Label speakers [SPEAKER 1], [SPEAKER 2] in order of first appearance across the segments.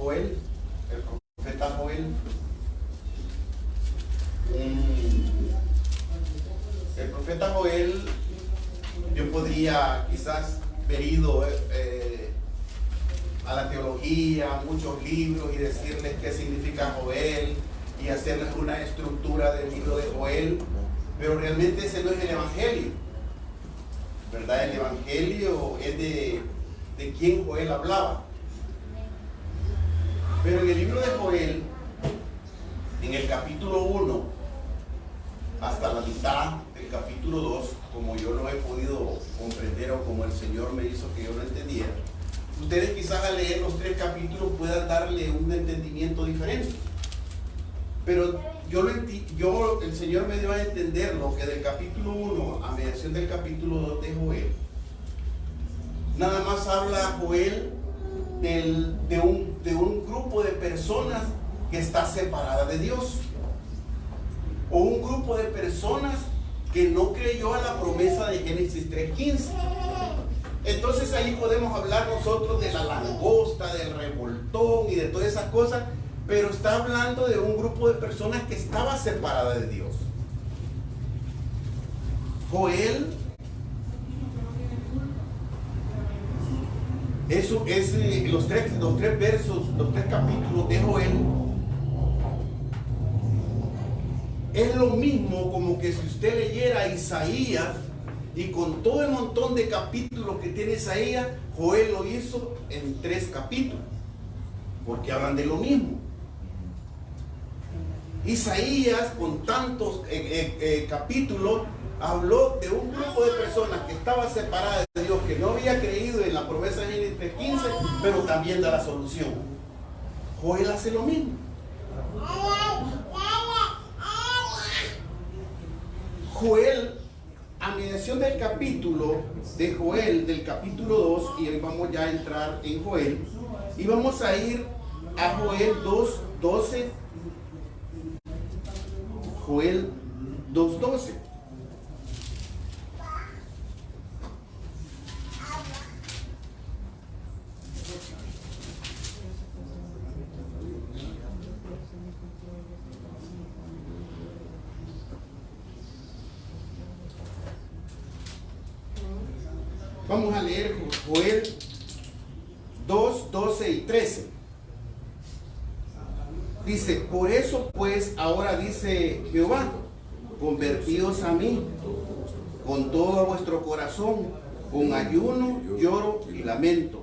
[SPEAKER 1] Joel, el profeta Joel. El profeta Joel, yo podría quizás haber ido a la teología, muchos libros, y decirles qué significa Joel y hacerles una estructura del libro de Joel, pero realmente ese no es el Evangelio, ¿verdad? El Evangelio es de quién Joel hablaba. Pero en el libro de Joel, en el capítulo 1 hasta la mitad del capítulo 2, como yo no he podido comprender o como el Señor me hizo que yo lo entendiera, ustedes quizás al leer los 3 capítulos puedan darle un entendimiento diferente. Pero el Señor me dio a entender lo que del capítulo 1 a mediación del capítulo 2 de Joel, nada más habla Joel de un grupo de personas que está separada de Dios, o un grupo de personas que no creyó a la promesa de Génesis 3:15. Entonces ahí podemos hablar nosotros de la langosta, del revoltón y de todas esas cosas, pero está hablando de un grupo de personas que estaba separada de Dios. Joel, eso es los tres capítulos de Joel, es lo mismo como que si usted leyera Isaías, y con todo el montón de capítulos que tiene Isaías, Joel lo hizo en 3 capítulos, porque hablan de lo mismo. Isaías, con tantos capítulos, habló de un grupo de personas que estaba separada de Dios, que no había creído en la promesa de Génesis 3:15, pero también da la solución. Joel hace lo mismo. Joel, a mediación del capítulo de Joel, del capítulo 2, y hoy vamos ya a entrar en Joel, y vamos a ir a Joel 2:12. Joel 2:12. Vamos a leer Joel 2:12 y 13. Dice: por eso pues ahora dice Jehová, convertíos a mí con todo vuestro corazón, con ayuno, lloro y lamento.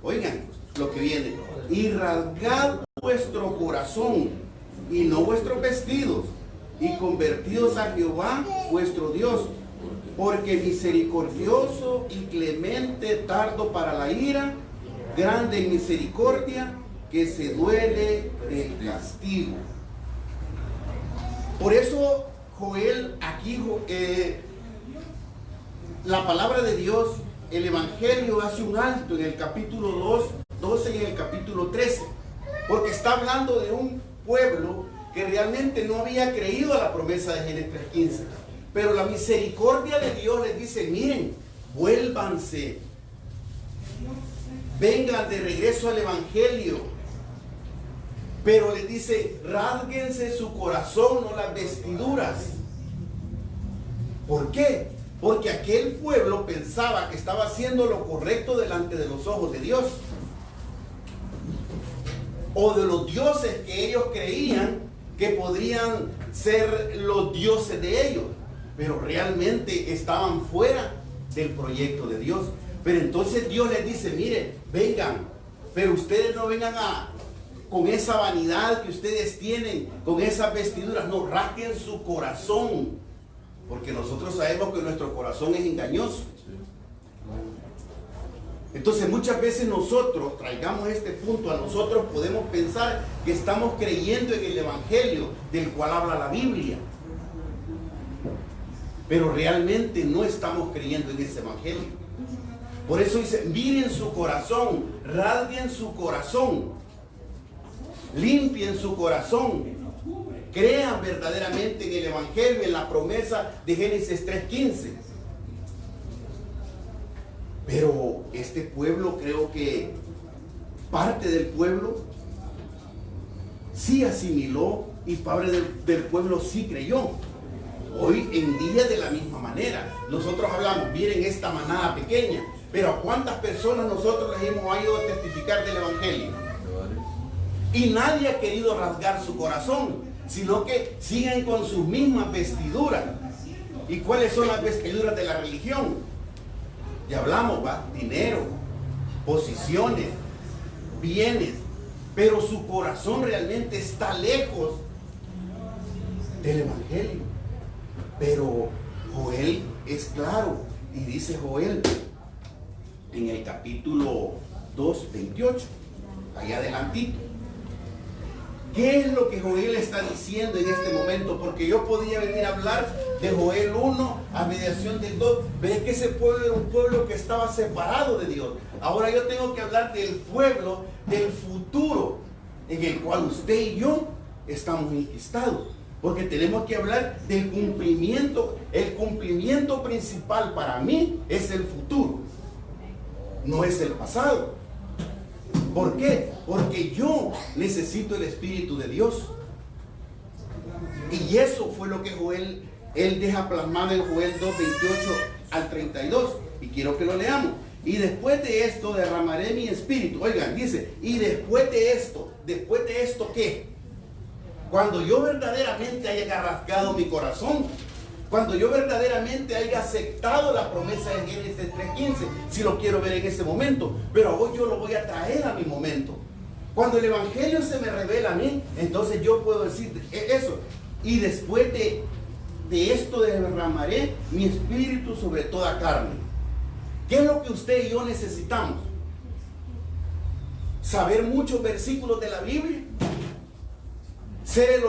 [SPEAKER 1] Oigan lo que viene: y rasgad vuestro corazón y no vuestros vestidos, y convertíos a Jehová vuestro Dios, porque misericordioso y clemente, tardo para la ira, grande en misericordia, que se duele del castigo. Por eso Joel aquí, la palabra de Dios, el Evangelio hace un alto en el capítulo 12 y en el capítulo 13, porque está hablando de un pueblo que realmente no había creído a la promesa de Génesis 3:15. Pero la misericordia de Dios les dice: miren, vuélvanse, vengan de regreso al Evangelio. Pero les dice: rásguense su corazón, no las vestiduras. ¿Por qué? Porque aquel pueblo pensaba que estaba haciendo lo correcto delante de los ojos de Dios, o de los dioses que ellos creían que podrían ser los dioses de ellos, pero realmente estaban fuera del proyecto de Dios. Pero entonces Dios les dice: mire, vengan, pero ustedes no vengan con esa vanidad que ustedes tienen, con esas vestiduras, no, rasguen su corazón, porque nosotros sabemos que nuestro corazón es engañoso. Entonces muchas veces nosotros, traigamos este punto, a nosotros podemos pensar que estamos creyendo en el Evangelio del cual habla la Biblia, pero realmente no estamos creyendo en ese Evangelio. Por eso dice: miren su corazón, rasguen su corazón, limpien su corazón, crean verdaderamente en el Evangelio, en la promesa de Génesis 3:15. Pero este pueblo, creo que parte del pueblo sí asimiló y padre del pueblo sí creyó. Hoy en día de la misma manera. Nosotros hablamos, miren esta manada pequeña, pero ¿a cuántas personas nosotros les hemos ido a testificar del Evangelio? Y nadie ha querido rasgar su corazón, sino que siguen con sus mismas vestiduras. ¿Y cuáles son las vestiduras de la religión? Ya hablamos, ¿va? Dinero, posiciones, bienes, pero su corazón realmente está lejos del Evangelio. Pero Joel es claro, y dice Joel en el capítulo 2, 28, allá adelantito. ¿Qué es lo que Joel está diciendo en este momento? Porque yo podía venir a hablar de Joel 1 a mediación del 2, pero es que ese pueblo era un pueblo que estaba separado de Dios. Ahora yo tengo que hablar del pueblo del futuro, en el cual usted y yo estamos enquistados. Porque tenemos que hablar del cumplimiento. El cumplimiento principal para mí es el futuro, no es el pasado. ¿Por qué? Porque yo necesito el Espíritu de Dios. Y eso fue lo que Joel, él deja plasmado en Joel 2, 28 al 32. Y quiero que lo leamos. Y después de esto derramaré mi espíritu. Oigan, dice, y después de esto ¿qué? Cuando yo verdaderamente haya rasgado mi corazón, cuando yo verdaderamente haya aceptado la promesa de Génesis 3:15, si lo quiero ver en ese momento, pero hoy yo lo voy a traer a mi momento. Cuando el Evangelio se me revela a mí, entonces yo puedo decir eso. Y después de esto derramaré mi espíritu sobre toda carne. ¿Qué es lo que usted y yo necesitamos? ¿Saber muchos versículos de la Biblia? ¿Ser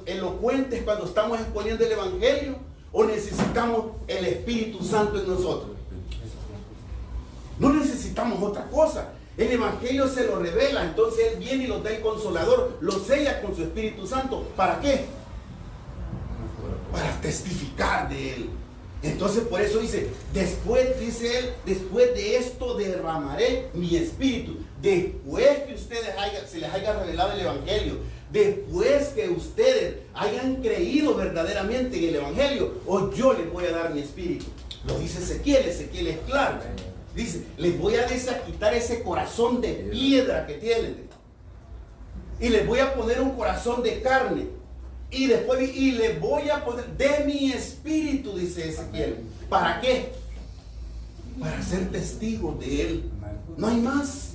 [SPEAKER 1] elocuentes cuando estamos exponiendo el Evangelio? ¿O necesitamos el Espíritu Santo en nosotros? No necesitamos otra cosa. El Evangelio se lo revela, entonces Él viene y nos da el Consolador, lo sella con su Espíritu Santo. ¿Para qué? Para testificar de Él. Entonces por eso dice, dice Él, después de esto derramaré mi Espíritu. Después que ustedes se les haya revelado el Evangelio, después que ustedes hayan creído verdaderamente en el Evangelio, o yo les voy a dar mi Espíritu. Lo dice Ezequiel es claro. Dice, les voy a desquitar ese corazón de piedra que tienen. Y les voy a poner un corazón de carne. Y les voy a poner de mi Espíritu, dice Ezequiel. ¿Para qué? Para ser testigos de Él. No hay más.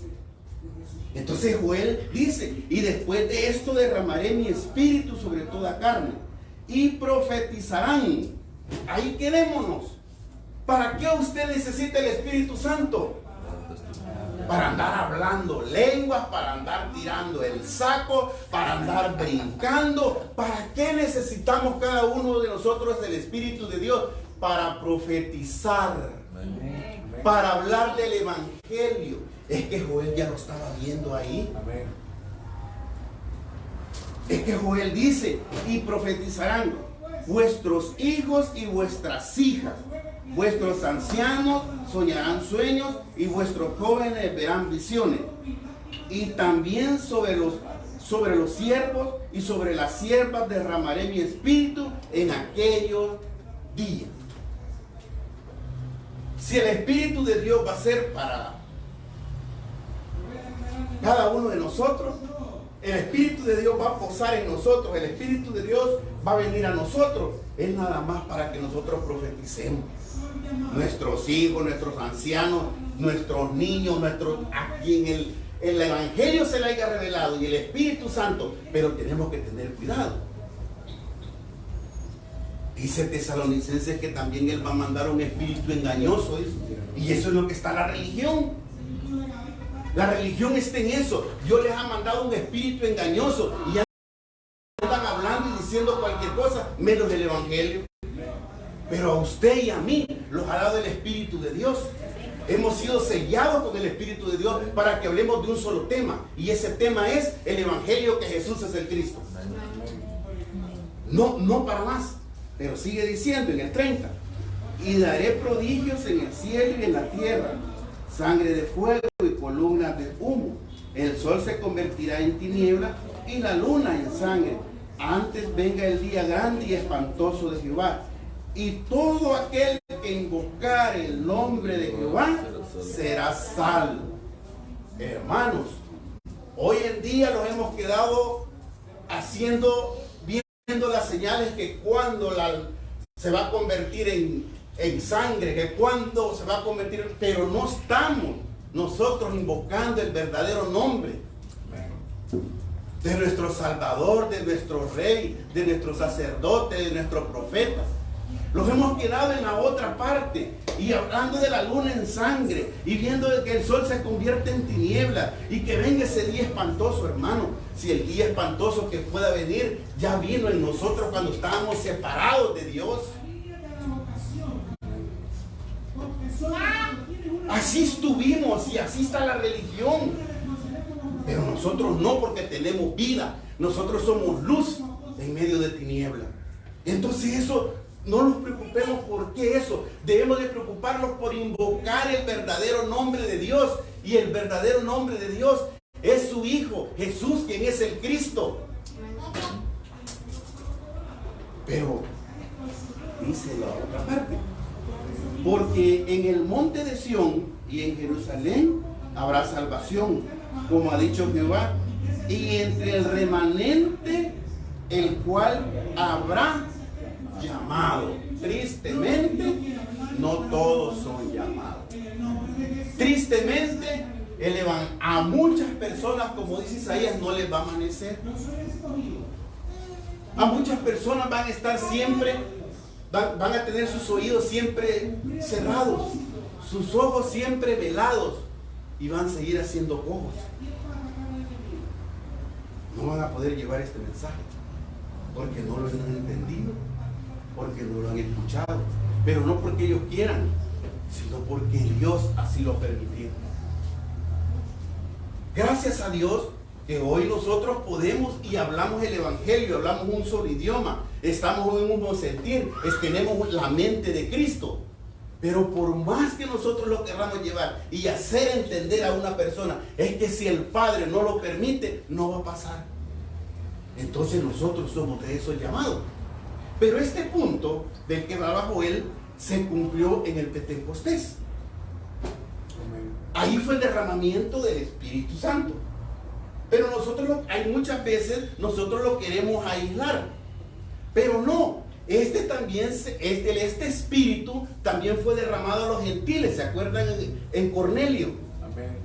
[SPEAKER 1] Entonces Joel dice, y después de esto derramaré mi Espíritu sobre toda carne. Y profetizarán. Ahí quedémonos. ¿Para qué usted necesita el Espíritu Santo? Para andar hablando lenguas, para andar tirando el saco, para andar brincando. ¿Para qué necesitamos cada uno de nosotros el Espíritu de Dios? Para profetizar, para hablar del Evangelio. Es que Joel ya lo estaba viendo ahí. Es que Joel dice, y profetizarán vuestros hijos y vuestras hijas. Vuestros ancianos soñarán sueños y vuestros jóvenes verán visiones. Y también sobre los siervos y sobre las siervas derramaré mi espíritu en aquellos días. Si el Espíritu de Dios va a ser para cada uno de nosotros, el Espíritu de Dios va a posar en nosotros, el Espíritu de Dios va a venir a nosotros, es nada más para que nosotros profeticemos. Nuestros hijos, nuestros ancianos, nuestros niños, a quien el Evangelio se le haya revelado y el Espíritu Santo, pero tenemos que tener cuidado. Dice Tesalonicenses que también Él va a mandar un espíritu engañoso, y eso es lo que está en la religión. La religión está en eso. Dios les ha mandado un espíritu engañoso y andan hablando y diciendo cualquier cosa menos el Evangelio. Pero a usted y a mí los ha dado el Espíritu de Dios. Hemos sido sellados con el Espíritu de Dios para que hablemos de un solo tema. Y ese tema es el Evangelio, que Jesús es el Cristo. No para más. Pero sigue diciendo en el 30. Y daré prodigios en el cielo y en la tierra. Sangre de fuego y columnas de humo.
[SPEAKER 2] el sol se convertirá en tiniebla y la luna en sangre, antes venga el día grande y espantoso de Jehová. Y todo aquel que invocar el nombre de Jehová será salvo. Hermanos, hoy en día nos hemos quedado viendo las señales que cuando se va a convertir en sangre, que cuando se va a convertir, pero no estamos nosotros invocando el verdadero nombre de nuestro Salvador, de nuestro Rey, de nuestro sacerdote, de nuestro profeta. Los hemos quedado en la otra parte y hablando de la luna en sangre y viendo de que el sol se convierte en tiniebla y que venga ese día espantoso, hermano. Si el día espantoso que pueda venir ya vino en nosotros cuando estábamos separados de Dios. Así estuvimos y así está la religión. Pero nosotros no, porque tenemos vida. Nosotros somos luz en medio de tiniebla. Entonces eso, no nos preocupemos por qué eso. Debemos de preocuparnos por invocar el verdadero nombre de Dios. Y el verdadero nombre de Dios es su Hijo, Jesús, quien es el Cristo. Pero dice la otra parte: porque en el monte de Sión y en Jerusalén habrá salvación, como ha dicho Jehová, y entre el remanente el cual habrá llamado. Tristemente, no todos son llamados. Tristemente, a muchas personas, como dice Isaías, no les va a amanecer. A muchas personas van a estar siempre, van a tener sus oídos siempre cerrados, sus ojos siempre velados, y van a seguir haciendo cojos. No van a poder llevar este mensaje porque no lo han entendido, porque no lo han escuchado, pero no porque ellos quieran, sino porque Dios así lo permitió. Gracias a Dios que hoy nosotros podemos y hablamos el evangelio, hablamos un solo idioma, estamos en un mismo sentir, tenemos la mente de Cristo. Pero por más que nosotros lo queramos llevar y hacer entender a una persona, es que si el Padre no lo permite, no va a pasar. Entonces nosotros somos de esos llamados. Pero este punto del que hablaba Joel se cumplió en el Pentecostés. Ahí fue el derramamiento del Espíritu Santo. Pero hay muchas veces nosotros lo queremos aislar. Pero no. Este espíritu también fue derramado a los gentiles. ¿Se acuerdan en Cornelio? Amén.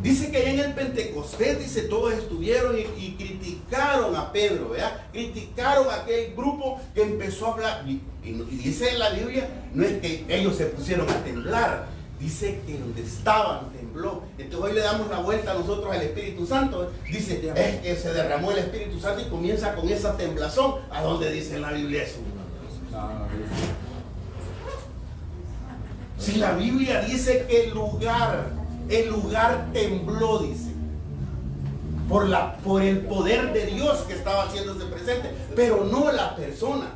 [SPEAKER 2] Dice que allá en el Pentecostés, dice, todos estuvieron y criticaron a Pedro, ¿verdad? Criticaron a aquel grupo que empezó a hablar. Y dice en la Biblia, no es que ellos se pusieron a temblar, dice que donde estaban tembló. Entonces hoy le damos la vuelta a nosotros al Espíritu Santo. Dice, es que se derramó el Espíritu Santo y comienza con esa temblazón. ¿A dónde dice en la Biblia eso? Si la Biblia dice que el lugar tembló, dice, por el poder de Dios que estaba haciéndose presente, pero no la persona.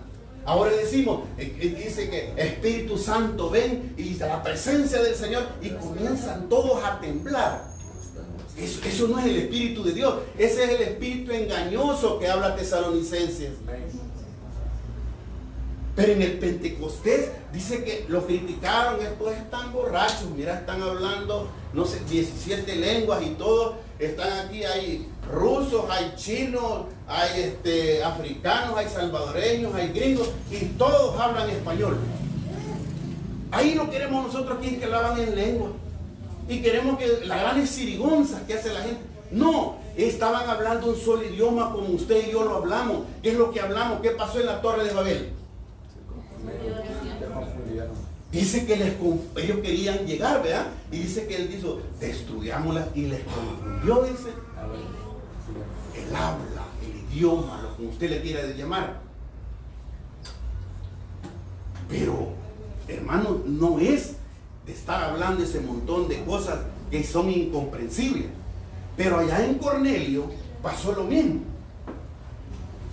[SPEAKER 2] Ahora decimos, dice que Espíritu Santo ven y la presencia del Señor y comienzan todos a temblar. Eso no es el Espíritu de Dios, ese es el espíritu engañoso que habla Tesalonicenses. Pero en el Pentecostés dice que lo criticaron, estos están borrachos, mira, están hablando, no sé, 17 lenguas y todo, están aquí, hay rusos, hay chinos, hay africanos, hay salvadoreños, hay gringos, y todos hablan español. Ahí no queremos nosotros que hablan en lengua, y queremos que la gran sirigonza que hace la gente. No, estaban hablando un solo idioma como usted y yo lo hablamos. ¿Qué es lo que hablamos? ¿Qué pasó en la Torre de Babel? Dice que ellos querían llegar, ¿verdad? Y dice que él dijo, destruyámoslas, y les confundió, dice, el habla, el idioma, lo que usted le quiera llamar. Pero, hermano, no es de estar hablando ese montón de cosas que son incomprensibles. Pero allá en Cornelio pasó lo mismo.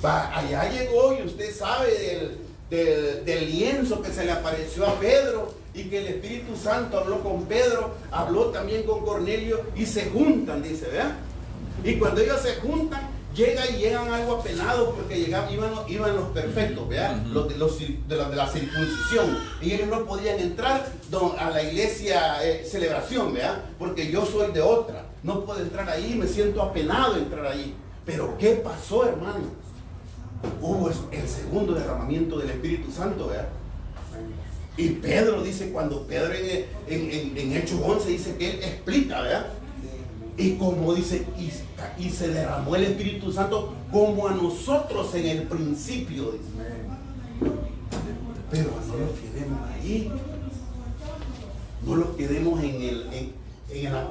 [SPEAKER 2] Allá llegó, y usted sabe del lienzo que se le apareció a Pedro, y que el Espíritu Santo habló con Pedro, habló también con Cornelio y se juntan, dice, ¿verdad? Y cuando ellos se juntan, llegan algo apenados porque iban los perfectos, ¿verdad? Los de la circuncisión. Y ellos no podían entrar a la iglesia celebración, ¿verdad? Porque yo soy de otra. No puedo entrar ahí, me siento apenado de entrar ahí. Pero ¿qué pasó, hermano? Hubo el segundo derramamiento del Espíritu Santo, ¿verdad? Y Pedro dice, cuando Pedro en Hechos 11 dice que él explica, ¿verdad? Y como dice, y se derramó el Espíritu Santo como a nosotros en el principio, dice. Pero no los quedemos ahí, no los quedemos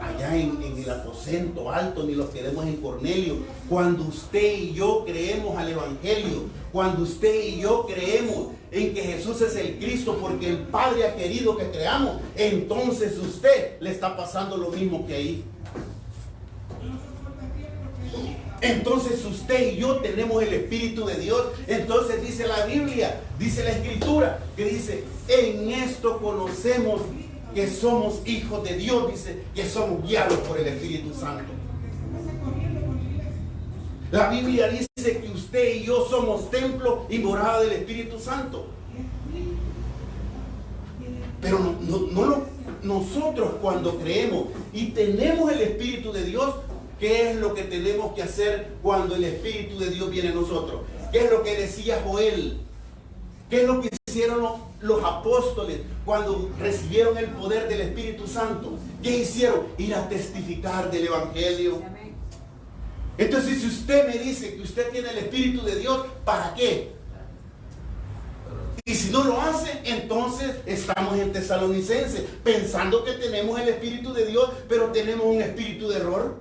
[SPEAKER 2] allá en el aposento alto, ni los quedemos en Cornelio. Cuando usted y yo creemos al Evangelio, cuando usted y yo creemos en que Jesús es el Cristo porque el Padre ha querido que creamos, entonces usted le está pasando lo mismo que ahí. Entonces usted y yo tenemos el Espíritu de Dios. Entonces dice la Biblia, dice la Escritura, que dice, en esto conocemos que somos hijos de Dios, dice, que somos guiados por el Espíritu Santo. La Biblia dice que usted y yo somos templo y morada del Espíritu Santo. Pero nosotros cuando creemos y tenemos el Espíritu de Dios, ¿qué es lo que tenemos que hacer cuando el Espíritu de Dios viene a nosotros? ¿Qué es lo que decía Joel? ¿Qué es lo que hicieron los apóstoles cuando recibieron el poder del Espíritu Santo? ¿Qué hicieron? Ir a testificar del Evangelio. Entonces, si usted me dice que usted tiene el Espíritu de Dios, ¿para qué? Y si no lo hace, entonces estamos en Tesalonicenses, pensando que tenemos el Espíritu de Dios, pero tenemos un espíritu de error.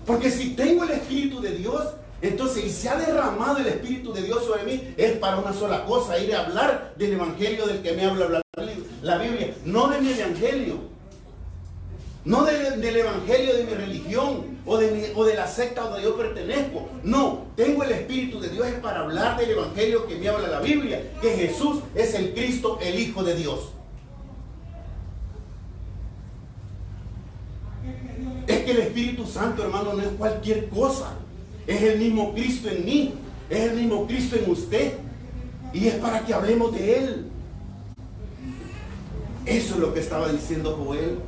[SPEAKER 2] Porque si tengo el Espíritu de Dios, entonces, y se ha derramado el Espíritu de Dios sobre mí, es para una sola cosa, ir a hablar del Evangelio del que me habla la Biblia, no de mi Evangelio, no del Evangelio de mi religión o de la secta donde yo pertenezco. No, tengo el Espíritu de Dios es para hablar del Evangelio que me habla la Biblia, que Jesús es el Cristo, el Hijo de Dios. Es que el Espíritu Santo, hermano, no es cualquier cosa. Es el mismo Cristo en mí, es el mismo Cristo en usted. Y es para que hablemos de Él. Eso es lo que estaba diciendo Joel.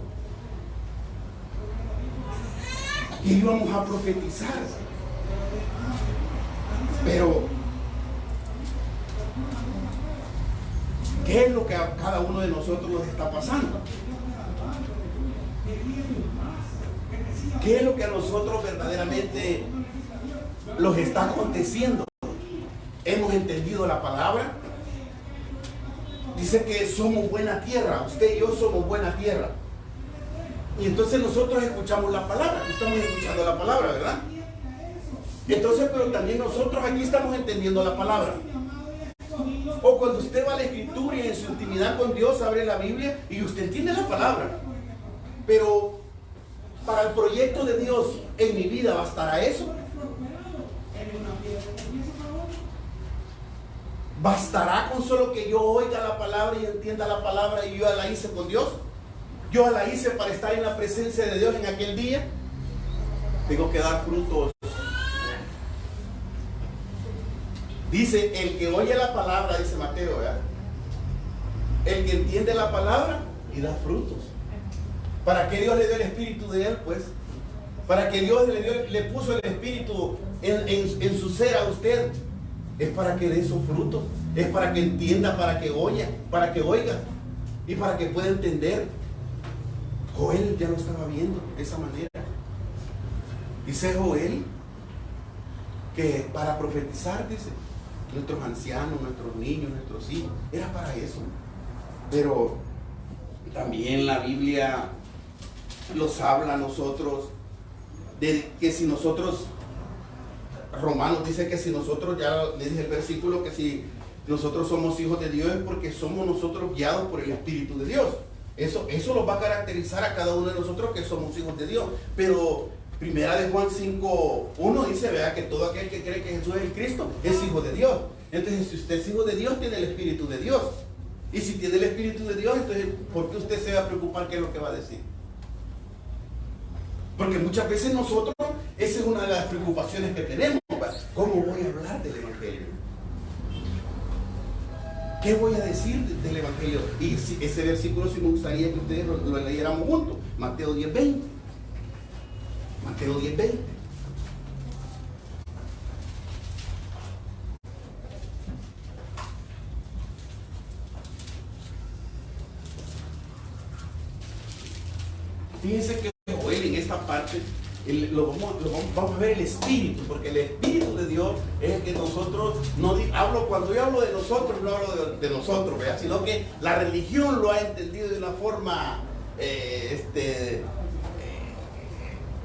[SPEAKER 2] Y íbamos a profetizar. Pero, ¿qué es lo que a cada uno de nosotros nos está pasando? ¿Qué es lo que a nosotros verdaderamente nos está aconteciendo? ¿Hemos entendido la palabra? Dice que somos buena tierra. Usted y yo somos buena tierra. Y entonces nosotros escuchamos la palabra. Estamos escuchando la palabra, ¿verdad? Entonces, pero también nosotros aquí estamos entendiendo la palabra. O cuando usted va a la Escritura y en su intimidad con Dios abre la Biblia y usted entiende la palabra. Pero para el proyecto de Dios en mi vida, ¿bastará eso? ¿Bastará con solo que yo oiga la palabra y entienda la palabra y yo la hice con Dios? ¿Yo la hice para estar en la presencia de Dios en aquel día? Tengo que dar frutos. Dice, el que oye la palabra, dice Mateo, ¿verdad? El que entiende la palabra y da frutos. ¿Para qué Dios le dio el espíritu de él? Pues, para que Dios le puso el espíritu en su ser a usted. Es para que dé esos frutos. Es para que entienda, para que oiga, y para que pueda entender. Joel ya lo estaba viendo de esa manera. Dice Joel que para profetizar, dice, nuestros ancianos, nuestros niños, nuestros hijos, era para eso. Pero también la Biblia los habla a nosotros de que si nosotros, Romanos dice que si nosotros, ya le dije el versículo, que si nosotros somos hijos de Dios es porque somos nosotros guiados por el Espíritu de Dios. Eso nos va a caracterizar a cada uno de nosotros que somos hijos de Dios. Pero Primera de Juan 5:1 dice, vea, que todo aquel que cree que Jesús es el Cristo es hijo de Dios. Entonces, si usted es hijo de Dios, tiene el Espíritu de Dios. Y si tiene el Espíritu de Dios, entonces, ¿por qué usted se va a preocupar qué es lo que va a decir? Porque muchas veces nosotros, esa es una de las preocupaciones que tenemos. ¿Cómo voy a hablar del Evangelio? ¿Qué voy a decir del Evangelio? Y ese versículo sí me gustaría que ustedes lo leyéramos juntos. Mateo 10:20. Mateo 10:20. Fíjense que Joel en esta parte vamos a ver el Espíritu, porque el Espíritu de Dios es el que nosotros, cuando yo hablo de nosotros, no hablo de nosotros, ¿verdad? Sino que la religión lo ha entendido de una forma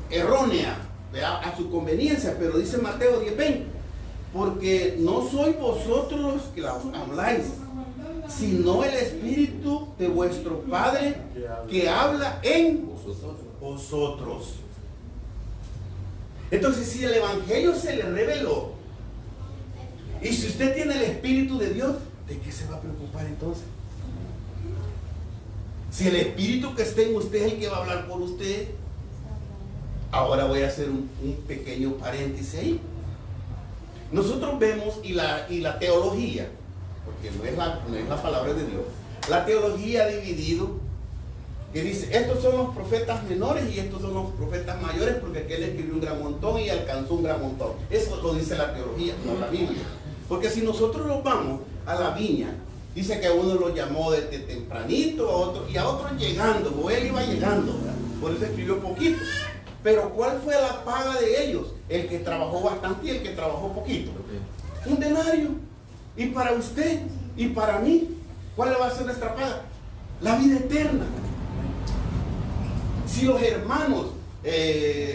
[SPEAKER 2] errónea, ¿verdad? A su conveniencia, pero dice Mateo 10:20, porque no sois vosotros los que la habláis, sino el Espíritu de vuestro Padre que habla en vosotros. Entonces, si el Evangelio se le reveló, y si usted tiene el Espíritu de Dios, ¿de qué se va a preocupar entonces? Si el Espíritu que está en usted es el que va a hablar por usted. Ahora voy a hacer un pequeño paréntesis ahí. Nosotros vemos, y la teología, porque no es la palabra de Dios, la teología ha dividido, que dice, estos son los profetas menores y estos son los profetas mayores, porque aquel escribió un gran montón y alcanzó un gran montón. Eso lo dice la teología, no la Biblia. Porque si nosotros nos vamos a la viña, dice que a uno lo llamó desde tempranito, a otro, y a otros llegando, o él iba llegando, ¿verdad? Por eso escribió poquito. Pero ¿cuál fue la paga de ellos? El que trabajó bastante y el que trabajó poquito. Un denario. Y para usted y para mí, ¿cuál va a ser nuestra paga? La vida eterna. Si los hermanos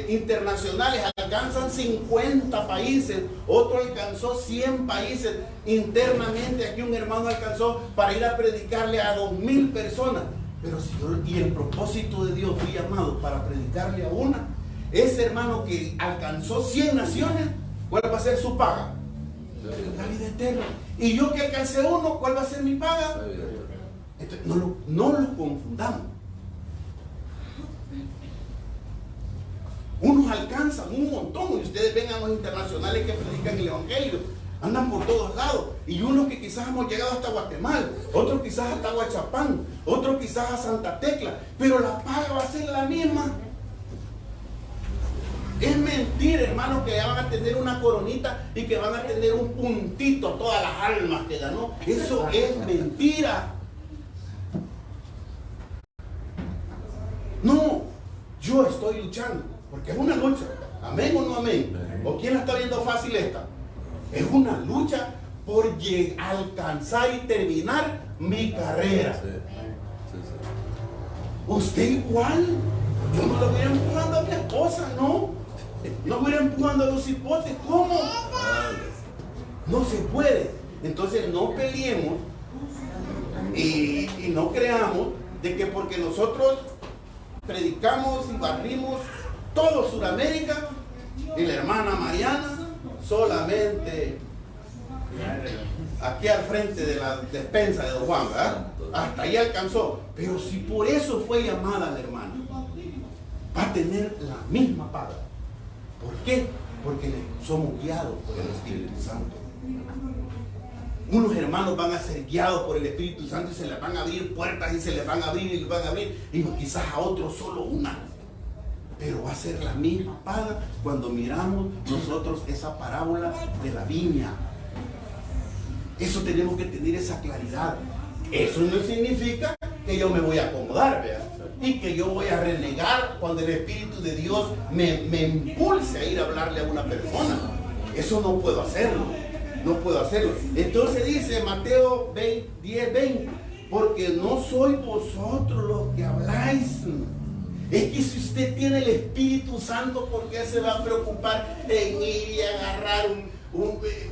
[SPEAKER 2] internacionales alcanzan 50 países, otro alcanzó 100 países internamente, aquí un hermano alcanzó para ir a predicarle a 2000 personas. Pero si y el propósito de Dios fue llamado para predicarle a una, ese hermano que alcanzó 100 naciones, ¿cuál va a ser su paga? La vida eterna. Y yo que alcancé uno, ¿cuál va a ser mi paga? Entonces, no lo confundamos. Unos alcanzan un montón, y ustedes ven a los internacionales que predican el Evangelio, andan por todos lados, y unos que quizás hemos llegado hasta Guatemala, otros quizás hasta Huachapán, otros quizás a Santa Tecla, pero la paga va a ser la misma. Es mentira, hermanos, que ya van a tener una coronita y que van a tener un puntito a todas las almas que ganó. Eso es mentira. No, yo estoy luchando, porque es una lucha. Amén o no amén. ¿O quién la está viendo fácil esta? Es una lucha por alcanzar y terminar mi carrera. Usted igual. Yo no lo voy empujando a mi esposa, no. No voy empujando a los hipotes. ¿Cómo? No se puede. Entonces no peleemos y no creamos de que porque nosotros predicamos y barrimos todo Sudamérica y la hermana Mariana solamente aquí al frente de la despensa de Don Juan, ¿verdad? Hasta ahí alcanzó. Pero si por eso fue llamada la hermana, va a tener la misma paga. ¿Por qué? Porque somos guiados por el Espíritu Santo. Unos hermanos van a ser guiados por el Espíritu Santo y se les van a abrir puertas y se les van a abrir y les van a abrir, y quizás a otros solo una. Pero va a ser la misma paga cuando miramos nosotros esa parábola de la viña. Eso tenemos que tener esa claridad. Eso no significa que yo me voy a acomodar, ¿verdad? Y que yo voy a renegar cuando el Espíritu de Dios me impulse a ir a hablarle a una persona. Eso no puedo hacerlo. No puedo hacerlo. Entonces dice Mateo 10:20, porque no sois vosotros los que habláis. Es que si usted tiene el Espíritu Santo, ¿por qué se va a preocupar en ir y agarrar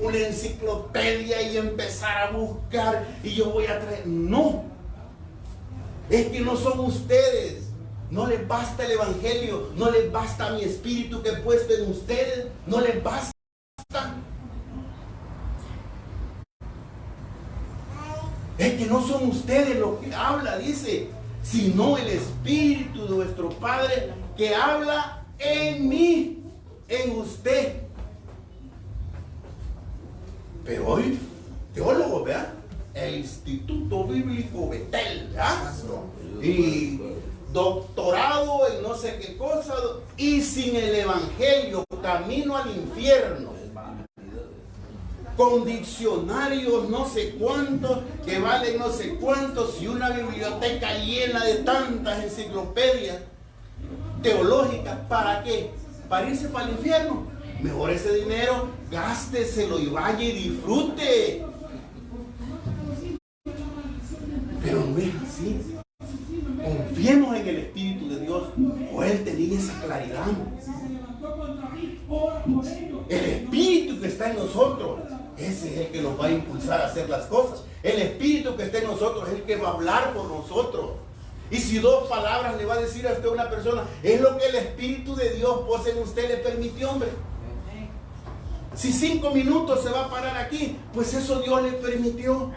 [SPEAKER 2] una enciclopedia y empezar a buscar y yo voy a traer? No. Es que no son ustedes. No les basta el evangelio, no les basta mi espíritu que he puesto en ustedes, no les basta. Es que no son ustedes los que habla, dice, sino el Espíritu de vuestro Padre que habla en mí, en usted. Pero hoy, teólogos, ¿verdad? El Instituto Bíblico Betel, ¿verdad? Y doctorado en no sé qué cosa, y sin el evangelio, camino al infierno. Con diccionarios no sé cuántos, que valen no sé cuántos, y una biblioteca llena de tantas enciclopedias teológicas. ¿Para qué? ¿Para irse para el infierno? Mejor ese dinero, gásteselo y vaya y disfrute. Pero no es así. Confiemos en el Espíritu de Dios. Joel tenía esa claridad. El Espíritu que está en nosotros, ese es el que nos va a impulsar a hacer las cosas. El Espíritu que está en nosotros es el que va a hablar por nosotros. Y si 2 palabras le va a decir a usted a una persona, es lo que el Espíritu de Dios posee en usted le permitió, hombre. Si 5 minutos se va a parar aquí, pues eso Dios le permitió.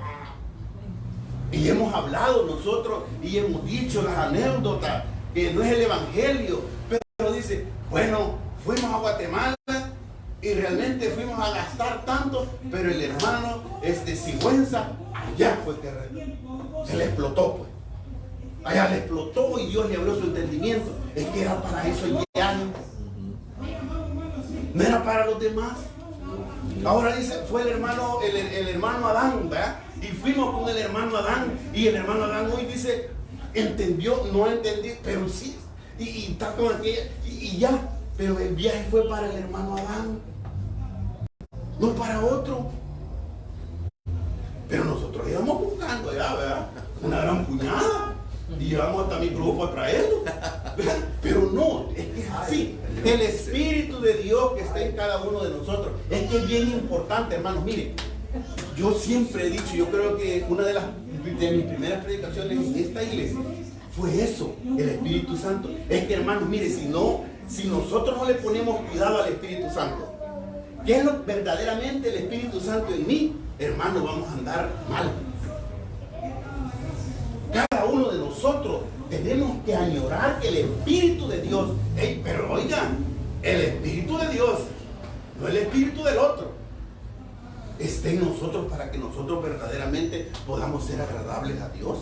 [SPEAKER 2] Y hemos hablado nosotros y hemos dicho las anécdotas, que no es el evangelio. Pero dice, bueno, fuimos a Guatemala y realmente fuimos a gastar tanto, pero el hermano Sigüenza, allá fue que se le explotó, pues. Allá le explotó y Dios le abrió su entendimiento. Es que era para eso el viaje. No era para los demás. Ahora dice, fue el hermano Adán, ¿verdad? Y fuimos con el hermano Adán. Y el hermano Adán hoy dice, entendió, no entendió, pero sí. Y está con aquella, y ya. Pero el viaje fue para el hermano Adán, no para otro. Pero nosotros íbamos buscando allá, ¿verdad? Una gran puñada. Y llevamos hasta mi grupo a traerlo. Pero no, es que es así. El Espíritu de Dios que está en cada uno de nosotros. Es que es bien importante, hermanos. Mire, yo siempre he dicho, yo creo que una de mis primeras predicaciones en esta iglesia fue eso, el Espíritu Santo. Es que, hermanos, mire, si nosotros no le ponemos cuidado al Espíritu Santo, ¿qué es lo verdaderamente el Espíritu Santo en mí? Hermanos, vamos a andar mal. Cada uno de nosotros tenemos que añorar que el Espíritu de Dios, pero oigan, el Espíritu de Dios, no el Espíritu del otro, esté en nosotros para que nosotros verdaderamente podamos ser agradables a Dios.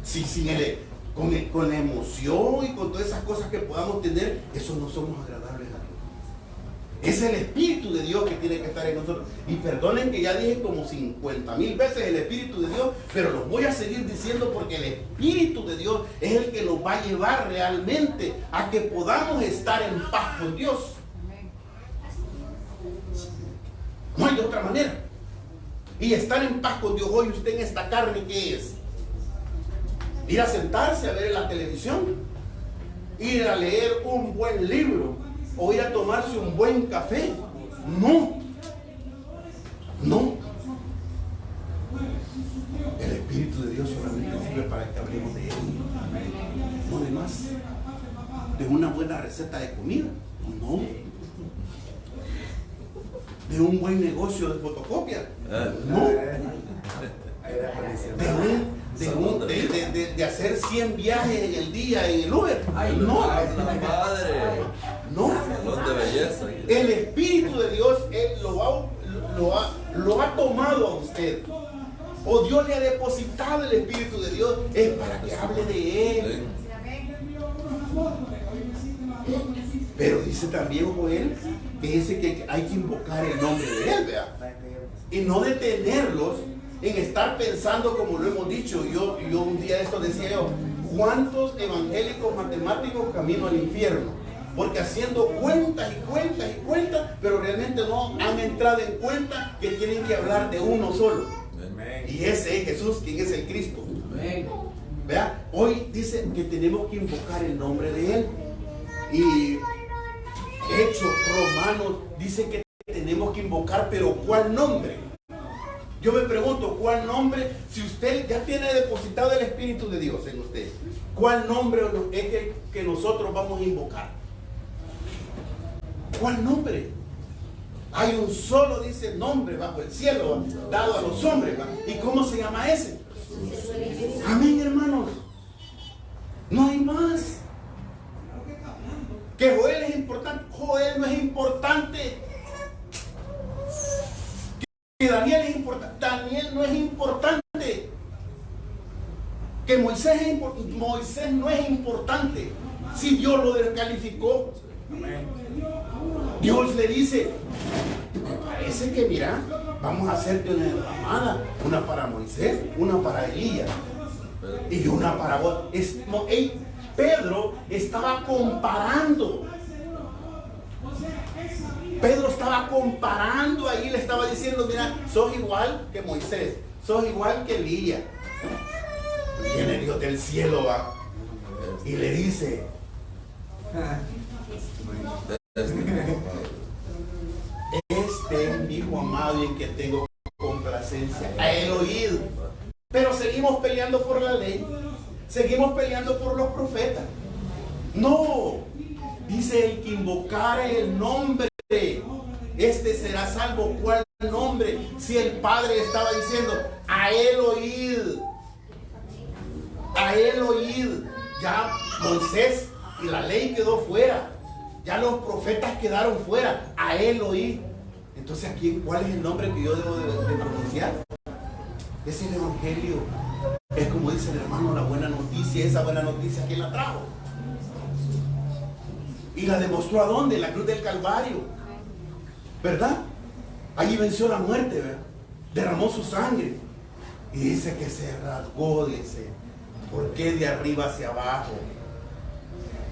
[SPEAKER 2] Si con la emoción y con todas esas cosas que podamos tener, eso no somos agradables a Dios. Es el Espíritu de Dios que tiene que estar en nosotros. Y perdonen que ya dije como 50,000 veces el Espíritu de Dios, pero lo voy a seguir diciendo porque el Espíritu de Dios es el que nos va a llevar realmente a que podamos estar en paz con Dios. No hay de otra manera. Y estar en paz con Dios hoy, usted en esta carne, ¿qué es? Ir a sentarse a ver la televisión, ir a leer un buen libro, o ir a tomarse un buen café. No. El Espíritu de Dios solamente sirve para que hablemos de Él, no de más. De una buena receta de comida, no. De un buen negocio de fotocopia, no. De hacer 100 viajes en el día en el Uber, no. No. El Espíritu de Dios Él lo ha tomado a usted, o Dios le ha depositado el Espíritu de Dios, es para que hable de Él. Pero dice también Joel que hay que invocar el nombre de Él, ¿verdad? Y no detenerlos en estar pensando, como lo hemos dicho. Yo un día esto decía yo, ¿cuántos evangélicos matemáticos camino al infierno? Porque haciendo cuentas y cuentas y cuentas, pero realmente no han entrado en cuenta que tienen que hablar de uno solo. Amén. Y ese es Jesús, quien es el Cristo. Amén. ¿Vea? Hoy dice que tenemos que invocar el nombre de Él. Y Hechos, Romanos, dice que tenemos que invocar, pero ¿cuál nombre? Yo me pregunto, ¿cuál nombre, si usted ya tiene depositado el Espíritu de Dios en usted, cuál nombre es el que nosotros vamos a invocar? ¿Cuál nombre? Hay un solo, dice, nombre bajo el cielo dado a los hombres, ¿va? ¿Y cómo se llama ese? Amén, hermanos. No hay más. Que Joel es importante. Joel no es importante. Que Daniel es importante. Daniel no es importante. Que Moisés es importante. Moisés no es importante. Si Dios lo descalificó. Dios le dice, me parece que mira, vamos a hacerte una derramada, una para Moisés, una para Elías y una para vos. Pedro estaba comparando. Pedro estaba comparando ahí, le estaba diciendo, mira, sos igual que Moisés, sos igual que Elías. Viene Dios del cielo, va, y le dice, este es mi hijo amado y en que tengo complacencia. A él oíd. Pero seguimos peleando por la ley, seguimos peleando por los profetas. No, dice, el que invocare el nombre, este será salvo. ¿Cuál nombre? Si el Padre estaba diciendo, a él oíd, a él oíd. Ya Moisés y la ley quedó fuera, ya los profetas quedaron fuera, a él oíd. Entonces aquí, ¿cuál es el nombre que yo debo de pronunciar? Es el Evangelio. Es como dice el hermano, la buena noticia. Esa buena noticia, ¿quién la trajo? Y la demostró ¿a dónde? En la cruz del Calvario, ¿verdad? Allí venció la muerte, ¿verdad? Derramó su sangre. Y dice que se rasgó, dice, ¿por qué de arriba hacia abajo?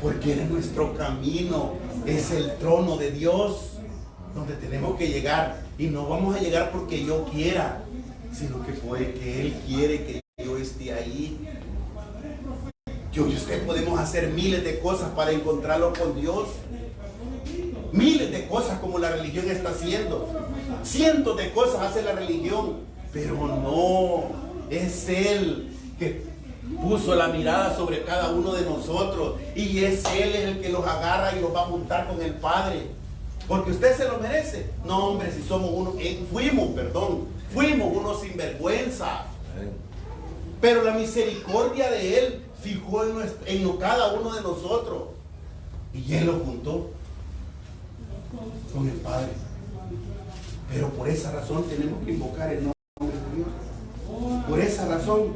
[SPEAKER 2] Porque es nuestro camino, es el trono de Dios, donde tenemos que llegar. Y no vamos a llegar porque yo quiera, sino que puede que Él quiere que yo esté ahí. Yo y usted podemos hacer miles de cosas para encontrarlo con Dios. Miles de cosas como la religión está haciendo. Cientos de cosas hace la religión. Pero no, es Él que puso la mirada sobre cada uno de nosotros. Y es Él el que los agarra y los va a juntar con el Padre. Porque usted se lo merece. No, hombre, si somos unos, fuimos unos sinvergüenza. Pero la misericordia de Él fijó en cada uno de nosotros. Y Él lo juntó con el Padre. Pero por esa razón tenemos que invocar el nombre de Dios. Por esa razón.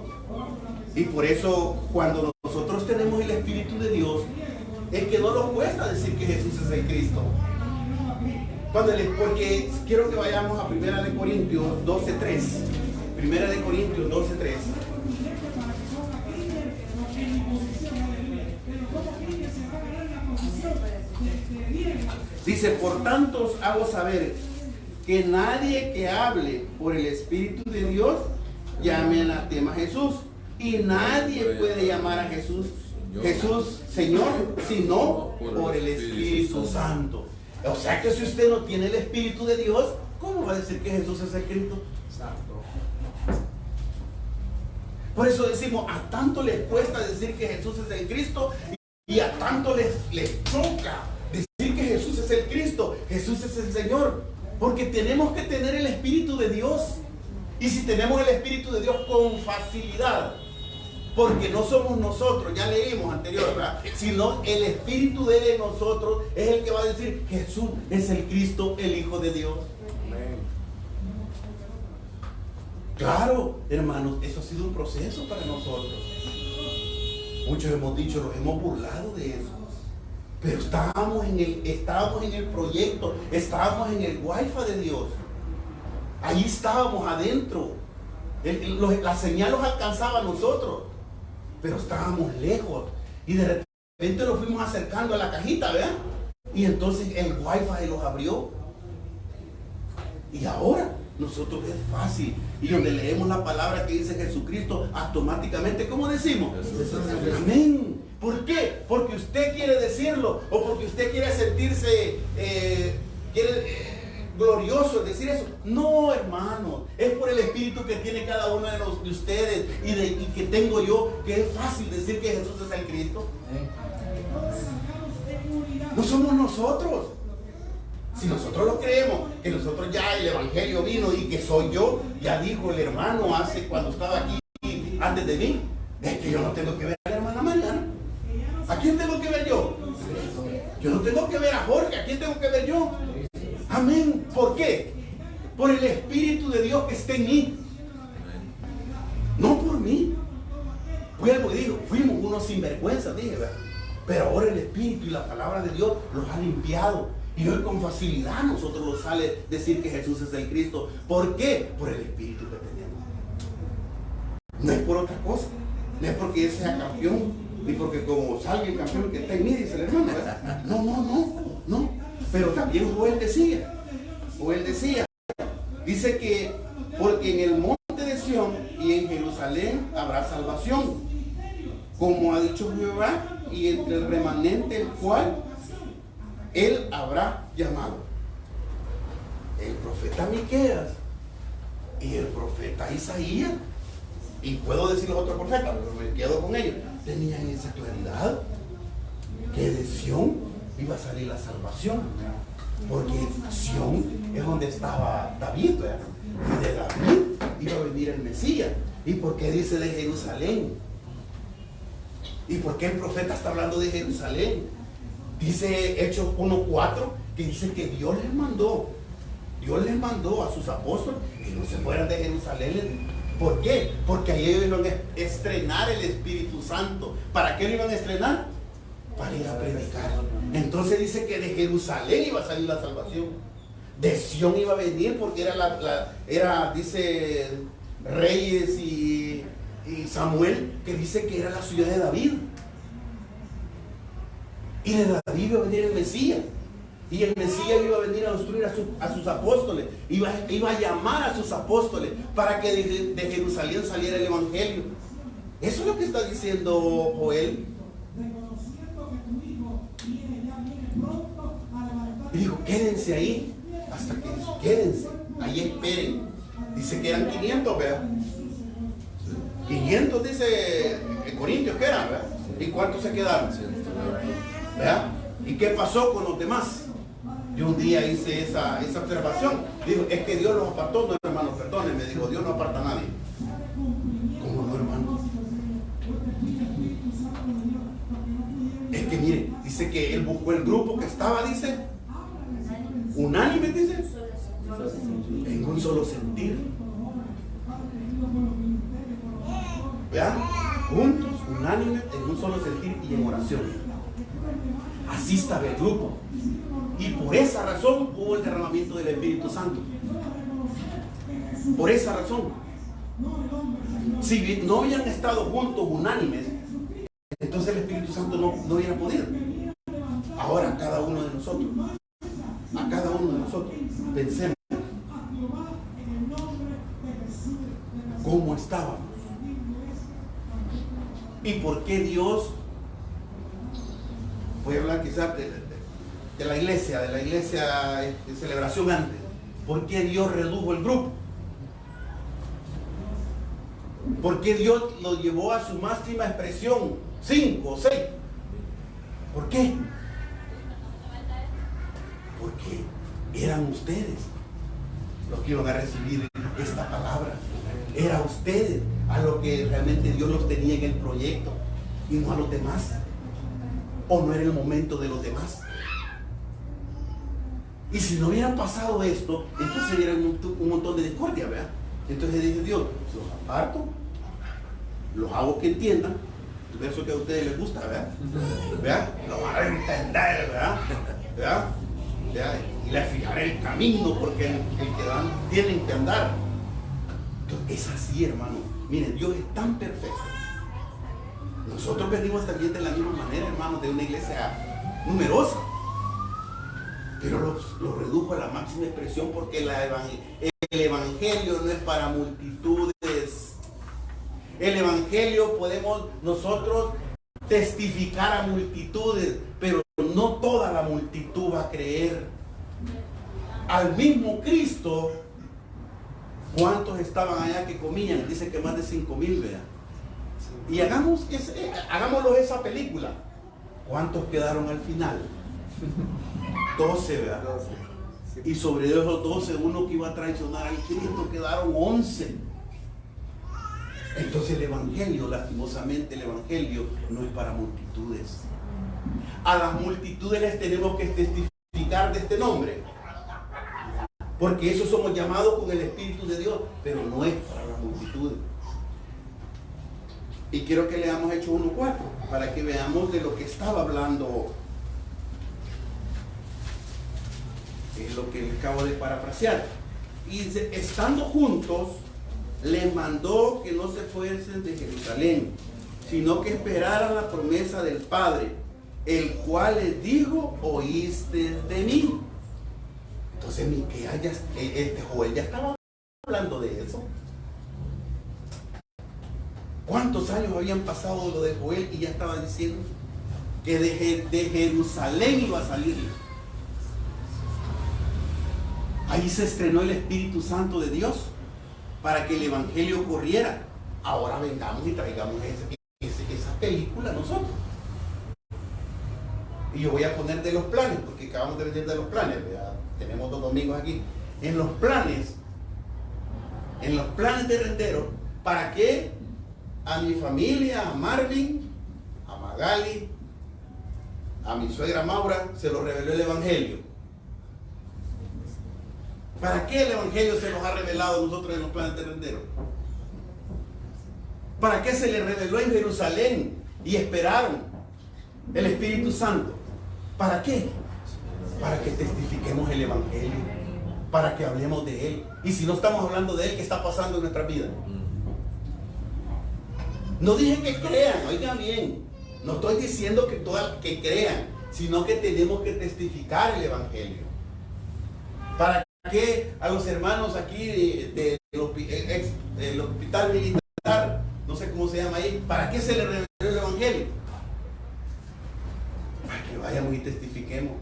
[SPEAKER 2] Y por eso cuando nosotros tenemos el Espíritu de Dios, es que no nos cuesta decir que Jesús es el Cristo. Porque quiero que vayamos a 1 Corintios 12:3. 1 Corintios 12:3. Dice, por tanto os hago saber que nadie que hable por el Espíritu de Dios llame anatema a Jesús. Y nadie puede llamar a Jesús Señor, sino por el Espíritu Santo. O sea que si usted no tiene el Espíritu de Dios, ¿cómo va a decir que Jesús es el Cristo? Por eso decimos, a tanto les cuesta decir que Jesús es el Cristo y a tanto les choca decir que Jesús es el Cristo, Jesús es el Señor. Porque tenemos que tener el Espíritu de Dios. Y si tenemos el Espíritu de Dios con facilidad, porque no somos nosotros, ya leímos anterior, ¿verdad? Sino el Espíritu de nosotros es el que va a decir, Jesús es el Cristo, el Hijo de Dios. Amén. Claro, hermanos, eso ha sido un proceso para nosotros. Muchos hemos dicho, nos hemos burlado de eso. Pero estábamos en el proyecto, estábamos en el wifi de Dios. Allí estábamos adentro. La señal nos alcanzaba a nosotros, pero estábamos lejos. Y de repente nos fuimos acercando a la cajita, ¿verdad? Y entonces el wifi los abrió. Y ahora nosotros es fácil. Y donde leemos la palabra que dice Jesucristo, automáticamente, ¿cómo decimos? Amén. ¿Por qué? Porque usted quiere decirlo, o porque usted quiere sentirse, glorioso decir eso. No, hermano, es por el espíritu que tiene cada uno de ustedes y que tengo yo, que es fácil decir que Jesús es el Cristo. No somos nosotros. Si nosotros lo creemos, que nosotros ya el evangelio vino y que soy yo, ya dijo el hermano hace cuando estaba aquí antes de mí, es que yo no tengo que ver a la hermana Mariana. ¿A quién tengo que ver yo? Yo no tengo que ver a Jorge. ¿A quién tengo que ver yo? Amén. ¿Por qué? Por el Espíritu de Dios que está en mí. No por mí. Vuelvo y digo, fuimos unos sinvergüenzas, dije, ¿verdad? Pero ahora el Espíritu y la palabra de Dios los ha limpiado. Y hoy con facilidad a nosotros nos sale decir que Jesús es el Cristo. ¿Por qué? Por el Espíritu que tenemos. No es por otra cosa. No es porque él sea campeón, ni porque como salga el campeón que está en mí, dice el hermano, ¿verdad? No. Pero también Joel decía, dice que porque en el monte de Sión y en Jerusalén habrá salvación, como ha dicho Jehová, y entre el remanente el cual él habrá llamado. El profeta Miqueas y el profeta Isaías, y puedo decir los otros profetas, pero me quedo con ellos, tenían esa claridad que de Sión iba a salir la salvación, porque Sión es donde estaba David, ¿verdad? Y de David iba a venir el Mesías. ¿Y por qué dice de Jerusalén? ¿Y por qué el profeta está hablando de Jerusalén? Dice Hechos 1:4 que dice que Dios les mandó a sus apóstoles que no se fueran de Jerusalén. ¿Por qué? Porque ahí ellos iban a estrenar el Espíritu Santo. ¿Para qué lo iban a estrenar? Para ir a predicar. Entonces dice que de Jerusalén iba a salir la salvación. De Sión iba a venir porque era dice Reyes y Samuel, que dice que era la ciudad de David. Y de David iba a venir el Mesías. Y el Mesías iba a venir a instruir a sus apóstoles. Iba a llamar a sus apóstoles para que de Jerusalén saliera el Evangelio. Eso es lo que está diciendo Joel. Y dijo, quédense ahí. Hasta que quédense. Ahí esperen. Dice que eran 500, ¿verdad? 500 dice en Corintios que eran, ¿verdad? ¿Y cuántos se quedaron? ¿Verdad? ¿Y qué pasó con los demás? Yo un día hice esa observación. Digo, es que Dios los apartó. No, hermano, perdónenme. Digo, Dios no aparta a nadie. ¿Cómo no, hermano? Es que mire, dice que él buscó el grupo que estaba, dice, unánime, dice, en un solo sentir. ¿Vean? Juntos, unánimes, en un solo sentir y en oración. Así estaba el grupo. Y por esa razón hubo el derramamiento del Espíritu Santo. Por esa razón. Si no hubieran estado juntos, unánimes, entonces el Espíritu Santo no hubiera podido. Ahora cada uno de nosotros, pensemos cómo estábamos y por qué Dios, voy a hablar quizás de la iglesia de celebración antes, por qué Dios redujo el grupo, por qué Dios lo llevó a su máxima expresión, 5 o 6. ¿Por qué? Porque eran ustedes los que iban a recibir esta palabra. Era ustedes a lo que realmente Dios los tenía en el proyecto y no a los demás. O no era el momento de los demás. Y si no hubieran pasado esto, entonces hubiera un montón de discordia, ¿verdad? Entonces dice Dios, los aparto, los hago que entiendan el verso que a ustedes les gusta, ¿verdad? ¿Verdad? Lo van a entender, ¿verdad? ¿Verdad? ¿Verdad? Y les fijaré el camino porque el que dan tienen que andar. Entonces, es así, hermano. Miren, Dios es tan perfecto. Nosotros venimos también de la misma manera, hermanos, de una iglesia numerosa. Pero lo redujo a la máxima expresión porque el evangelio no es para multitudes. El evangelio podemos nosotros testificar a multitudes, pero no toda la multitud va a creer. al mismo Cristo, ¿cuántos estaban allá que comían? Dice que más de 5,000, vea. Y hagámoslo esa película. ¿Cuántos quedaron al final? 12, ¿verdad?
[SPEAKER 3] 12.
[SPEAKER 2] Y sobre esos 12, uno que iba a traicionar al Cristo, quedaron 11. Entonces el Evangelio, lastimosamente el Evangelio no es para multitudes. A las multitudes les tenemos que testificar de este nombre, porque eso somos llamados con el Espíritu de Dios, pero no es para las multitudes. Y quiero que leamos Hechos 1:4 para que veamos de lo que estaba hablando. Es lo que les acabo de parafrasear. Y dice, estando juntos, les mandó que no se fuesen de Jerusalén, sino que esperaran la promesa del Padre, el cual les dijo, oíste de mí. Entonces Joel ya estaba hablando de eso. ¿Cuántos años habían pasado lo de Joel y ya estaba diciendo que de Jerusalén iba a salir? Ahí se estrenó el Espíritu Santo de Dios para que el Evangelio corriera. Ahora vengamos y traigamos esa película nosotros. Y yo voy a poner de los planes, porque acabamos de venir de los planes. Ya tenemos 2 domingos aquí. En los planes de Rendero, ¿para qué? A mi familia, a Marvin, a Magali, a mi suegra Maura, se lo reveló el Evangelio. ¿Para qué el Evangelio se nos ha revelado a nosotros en los planes de Rendero? ¿Para qué se le reveló en Jerusalén y esperaron el Espíritu Santo? ¿Para qué? Para que testifiquemos el Evangelio, para que hablemos de Él. Y si no estamos hablando de Él, ¿qué está pasando en nuestra vida? No dije que crean, oigan bien. No estoy diciendo que crean, sino que tenemos que testificar el Evangelio. ¿Para qué a los hermanos aquí del hospital militar, no sé cómo se llama ahí, para qué se les reveló el Evangelio? Para que vayamos y testifiquemos.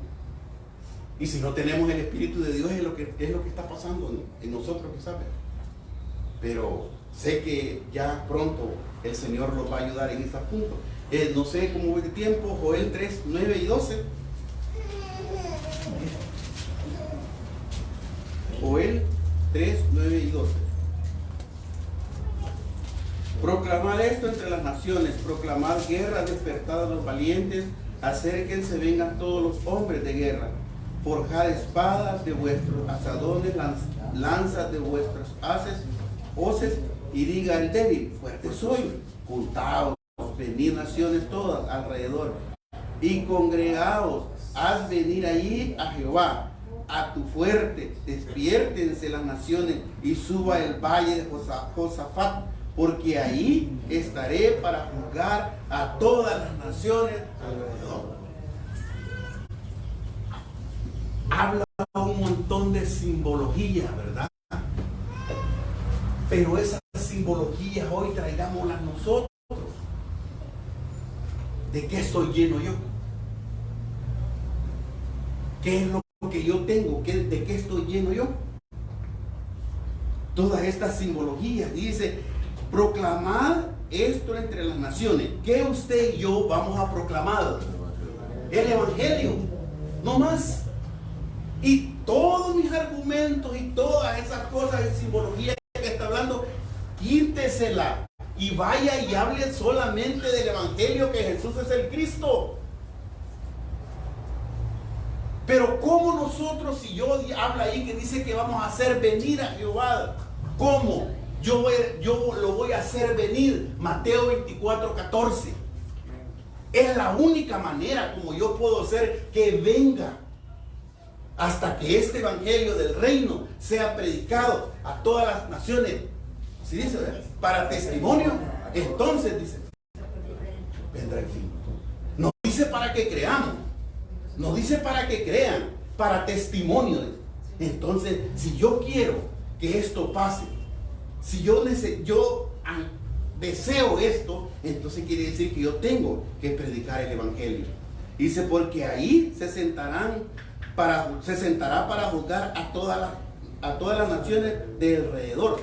[SPEAKER 2] Y si no tenemos el Espíritu de Dios, es lo que está pasando en nosotros, que saben. Pero sé que ya pronto el Señor los va a ayudar en este punto. No sé cómo voy de tiempo. Joel 3, 9 y 12. Joel 3, 9 y 12. Proclamad esto entre las naciones, proclamad guerra, despertad a los valientes, acérquense, vengan todos los hombres de guerra, forjad espadas de vuestros asadones, lanzas de vuestras hoces, y diga el débil, fuerte soy, juntaos, venid naciones todas alrededor, y congregaos, haz venir allí a Jehová, a tu fuerte, despiértense las naciones, y suba el valle de Josafat, porque ahí estaré para juzgar a todas las naciones alrededor. Habla un montón de simbología, ¿verdad? Pero esas simbologías hoy traigámoslas nosotros. ¿De qué estoy lleno yo? ¿Qué es lo que yo tengo? ¿De qué estoy lleno yo? Todas estas simbologías. Dice, proclamad esto entre las naciones. ¿Qué usted y yo vamos a proclamar? El Evangelio, no más. Y todos mis argumentos y todas esas cosas de simbología que está hablando, quítesela y vaya y hable solamente del Evangelio, que Jesús es el Cristo. Pero ¿cómo nosotros, si yo habla ahí que dice que vamos a hacer venir a Jehová? ¿Cómo? Yo lo voy a hacer venir. Mateo 24, 14. Es la única manera como yo puedo hacer que venga, hasta que este evangelio del reino sea predicado a todas las naciones. Así dice, ¿verdad? Para testimonio. Entonces dice, vendrá el fin. No dice para que creamos, no dice para que crean, para testimonio. Entonces, si yo quiero que esto pase, si yo deseo esto, entonces quiere decir que yo tengo que predicar el evangelio. Dice, porque ahí se sentarán se sentará para juzgar a todas las naciones de alrededor.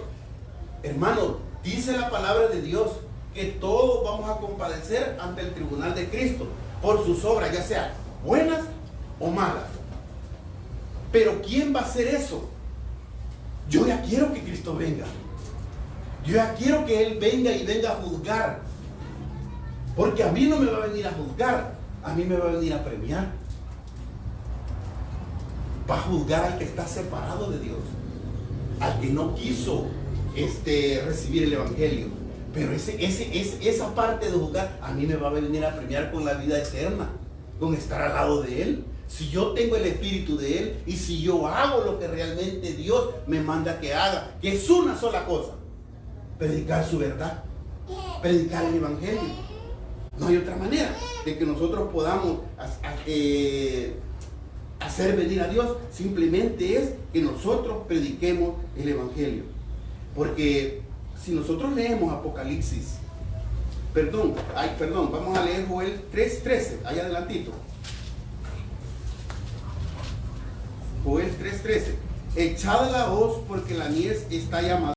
[SPEAKER 2] Hermanos, dice la palabra de Dios que todos vamos a compadecer ante el tribunal de Cristo por sus obras, ya sean buenas o malas. Pero ¿quién va a hacer eso? Yo ya quiero que Cristo venga. Yo ya quiero que Él venga y venga a juzgar. Porque a mí no me va a venir a juzgar, a mí me va a venir a premiar. Va a juzgar al que está separado de Dios, al que no quiso recibir el Evangelio. Pero esa parte de juzgar a mí me va a venir a premiar con la vida eterna, con estar al lado de Él. Si yo tengo el Espíritu de Él y si yo hago lo que realmente Dios me manda que haga, que es una sola cosa: predicar su verdad, predicar el Evangelio. No hay otra manera de que nosotros podamos hacer venir a Dios. Simplemente es que nosotros prediquemos el Evangelio. Porque si nosotros leemos Apocalipsis, vamos a leer Joel 3:13, allá adelantito. Joel 3:13. Echad la hoz porque la mies está llamada.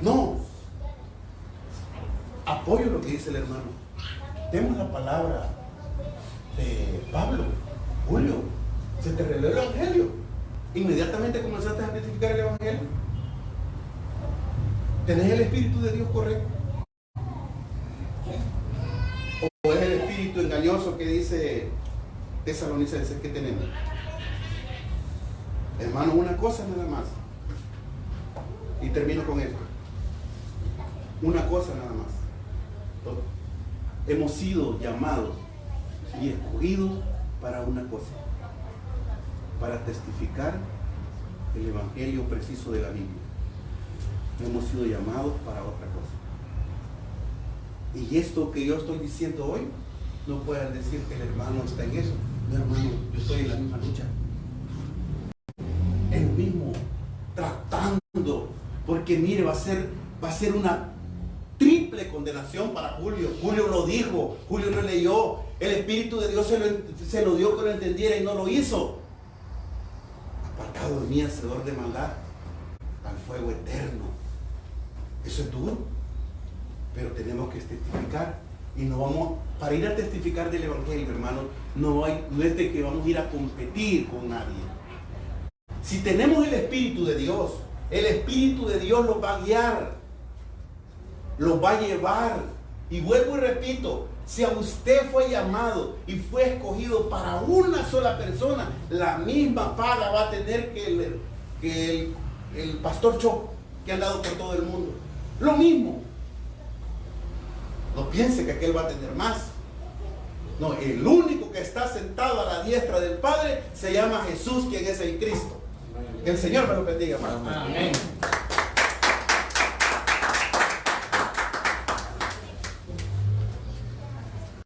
[SPEAKER 2] No. Apoyo lo que dice el hermano. Tenemos la palabra de Pablo. Julio, se te reveló el Evangelio. Inmediatamente comenzaste a testificar el Evangelio. ¿Tenés el Espíritu de Dios correcto? ¿O es el espíritu engañoso que dice Tesalonicenses que tenemos? Hermano, una cosa nada más. Y termino con esto. Una cosa nada más. Hemos sido llamados y escogidos para una cosa. Para testificar el Evangelio preciso de la Biblia. Hemos sido llamados para otra cosa. Y esto que yo estoy diciendo hoy, no puedan decir que el hermano está en eso. No, hermano, yo estoy en la misma lucha. El mismo, tratando. Porque mire, va a ser una triple condenación para Julio. Julio lo dijo, Julio lo leyó. El Espíritu de Dios se lo dio que lo entendiera y no lo hizo. Apartado de mí, hacedor de maldad, al fuego eterno. Eso es duro, pero tenemos que testificar. Y no vamos, para ir a testificar del Evangelio, hermano, no es de que vamos a ir a competir con nadie. Si tenemos el Espíritu de Dios, el Espíritu de Dios los va a guiar, los va a llevar. Y vuelvo y repito, si a usted fue llamado y fue escogido para una sola persona, la misma paga va a tener que el pastor Cho, que ha andado por todo el mundo. Lo mismo. No piense que aquel va a tener más. No, el único que está sentado a la diestra del Padre se llama Jesús, quien es el Cristo. Que el Señor me lo bendiga, hermano. Amén.